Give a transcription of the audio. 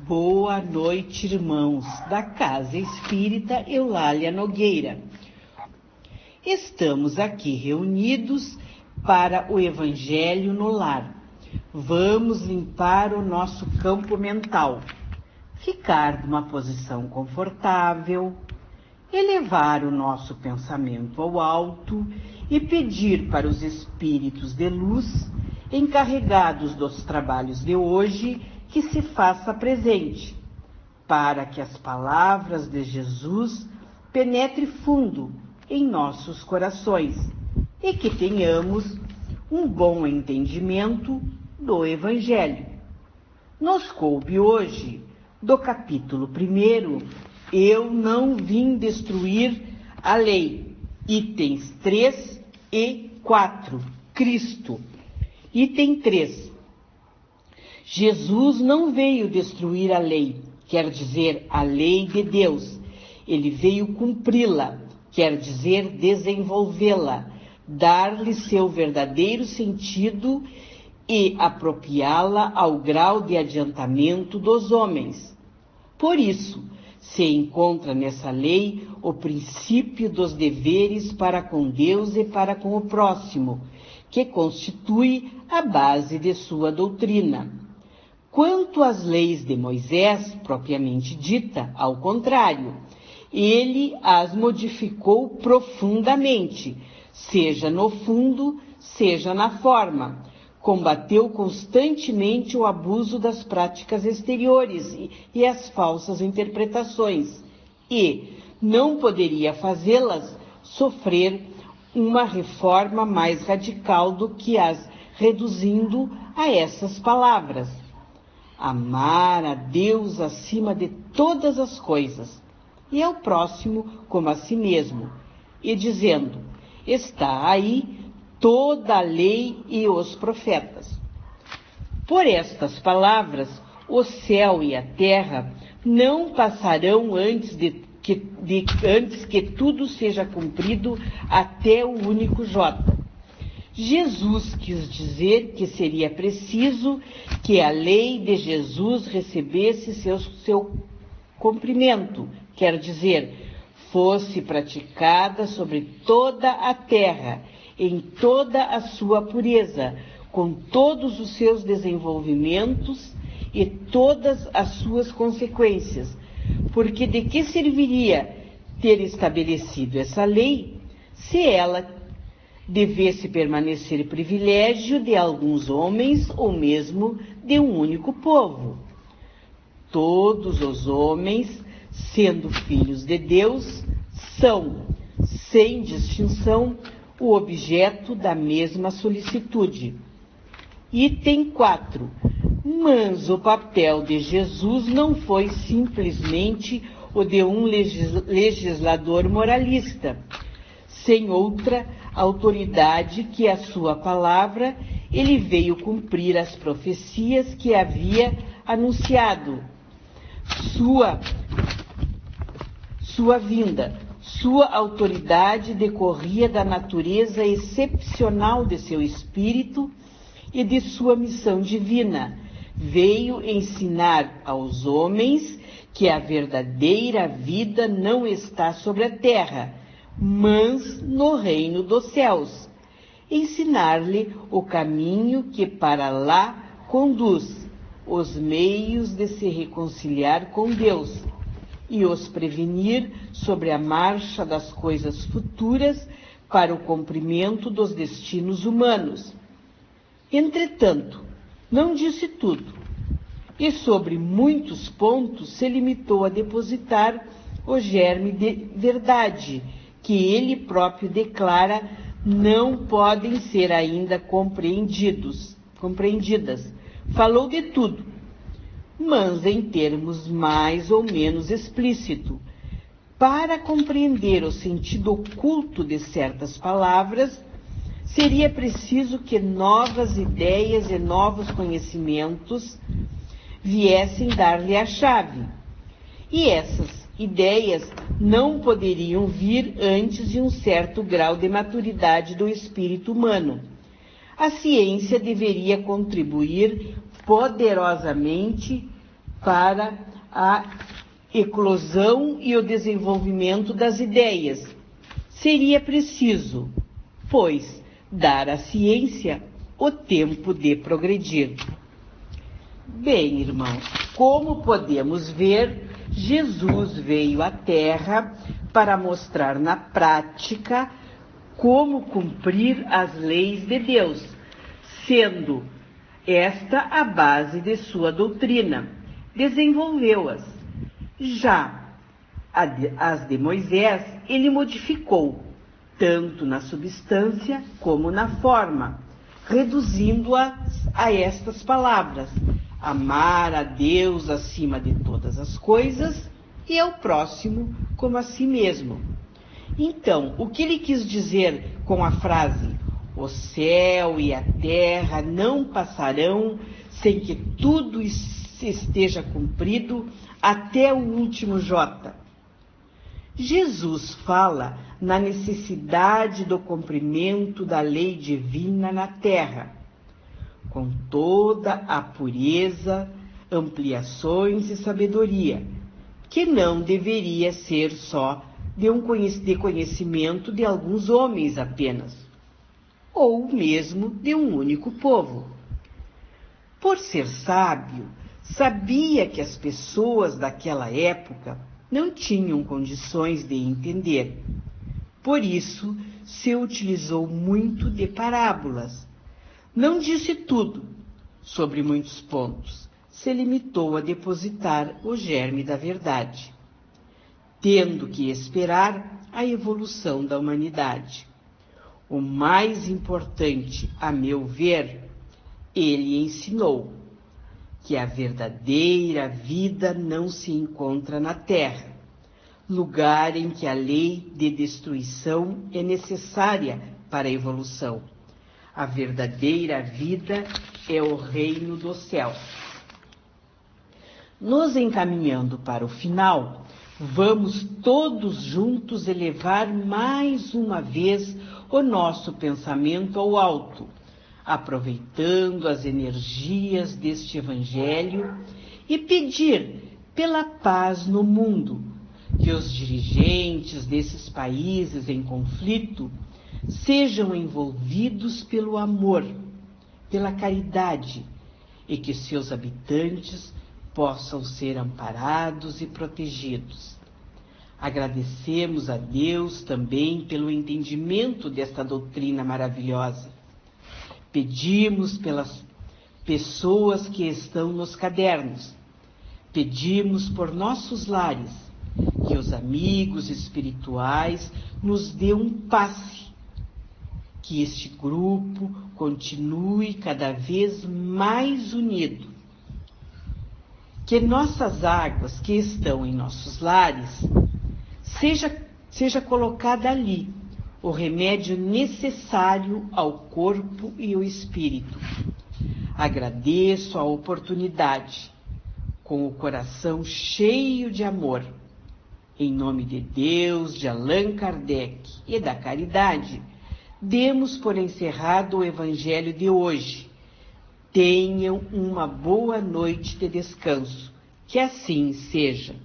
Boa noite, irmãos da Casa Espírita Eulália Nogueira. Estamos aqui reunidos para o Evangelho no Lar. Vamos limpar o nosso campo mental, ficar numa posição confortável, elevar o nosso pensamento ao alto e pedir para os espíritos de luz, encarregados dos trabalhos de hoje, que se faça presente, para que as palavras de Jesus penetrem fundo em nossos corações e que tenhamos um bom entendimento do Evangelho. Nos coube hoje, do capítulo 1, Eu não vim destruir a lei, itens 3 e 4, Cristo. Item 3. Jesus não veio destruir a lei, quer dizer, a lei de Deus. Ele veio cumpri-la, quer dizer, desenvolvê-la, dar-lhe seu verdadeiro sentido e apropriá-la ao grau de adiantamento dos homens. Por isso, se encontra nessa lei o princípio dos deveres para com Deus e para com o próximo, que constitui a base de sua doutrina. Quanto às leis de Moisés, propriamente dita, ao contrário, ele as modificou profundamente, seja no fundo, seja na forma. Combateu constantemente o abuso das práticas exteriores e as falsas interpretações, e não poderia fazê-las sofrer uma reforma mais radical do que as reduzindo a essas palavras: amar a Deus acima de todas as coisas, e ao próximo como a si mesmo, e dizendo, está aí toda a lei e os profetas. Por estas palavras, o céu e a terra não passarão antes que tudo seja cumprido até o único J. Jesus quis dizer que seria preciso que a lei de Jesus recebesse seu cumprimento, quer dizer, fosse praticada sobre toda a terra, em toda a sua pureza, com todos os seus desenvolvimentos e todas as suas consequências. Porque de que serviria ter estabelecido essa lei se ela devesse permanecer privilégio de alguns homens ou mesmo de um único povo? Todos os homens, sendo filhos de Deus, são, sem distinção, o objeto da mesma solicitude. Item 4. Mas o papel de Jesus não foi simplesmente o de um legislador moralista, sem outra autoridade que a sua palavra. Ele veio cumprir as profecias que havia anunciado. Sua vinda, sua autoridade decorria da natureza excepcional de seu espírito e de sua missão divina. Veio ensinar aos homens que a verdadeira vida não está sobre a terra, mas no reino dos céus. Ensinar-lhe o caminho que para lá conduz, os meios de se reconciliar com Deus, e os prevenir sobre a marcha das coisas futuras para o cumprimento dos destinos humanos. Entretanto, não disse tudo, e sobre muitos pontos se limitou a depositar o germe de verdade, que ele próprio declara não podem ser ainda compreendidas. Falou de tudo, mas em termos mais ou menos explícitos. Para compreender o sentido oculto de certas palavras, seria preciso que novas ideias e novos conhecimentos viessem dar-lhe a chave. E essas ideias não poderiam vir antes de um certo grau de maturidade do espírito humano. A ciência deveria contribuir poderosamente para a eclosão e o desenvolvimento das ideias. Seria preciso, pois, dar à ciência o tempo de progredir. Bem, irmãos, como podemos ver, Jesus veio à Terra para mostrar na prática como cumprir as leis de Deus, sendo esta a base de sua doutrina. Desenvolveu-as. Já as de Moisés, ele modificou, tanto na substância como na forma, reduzindo-as a estas palavras: amar a Deus acima de todas as coisas e ao próximo como a si mesmo. Então, o que ele quis dizer com a frase: o céu e a terra não passarão sem que tudo esteja cumprido até o último jota? Jesus fala na necessidade do cumprimento da lei divina na terra, com toda a pureza, ampliações e sabedoria, que não deveria ser só de conhecimento de alguns homens apenas, ou mesmo de um único povo. Por ser sábio, sabia que as pessoas daquela época não tinham condições de entender. Por isso, se utilizou muito de parábolas. Não disse tudo sobre muitos pontos, se limitou a depositar o germe da verdade, tendo que esperar a evolução da humanidade. O mais importante, a meu ver, ele ensinou que a verdadeira vida não se encontra na Terra, lugar em que a lei de destruição é necessária para a evolução. A verdadeira vida é o reino dos céus. Nos encaminhando para o final, vamos todos juntos elevar mais uma vez o nosso pensamento ao alto, aproveitando as energias deste Evangelho e pedir pela paz no mundo, que os dirigentes desses países em conflito sejam envolvidos pelo amor, pela caridade, e que seus habitantes possam ser amparados e protegidos. Agradecemos a Deus também pelo entendimento desta doutrina maravilhosa. Pedimos pelas pessoas que estão nos cadernos. Pedimos por nossos lares, que os amigos espirituais nos dê um passe, que este grupo continue cada vez mais unido. Que nossas águas que estão em nossos lares seja colocada ali o remédio necessário ao corpo e ao espírito. Agradeço a oportunidade, com o coração cheio de amor. Em nome de Deus, de Allan Kardec e da caridade, demos por encerrado o Evangelho de hoje. Tenham uma boa noite de descanso. Que assim seja.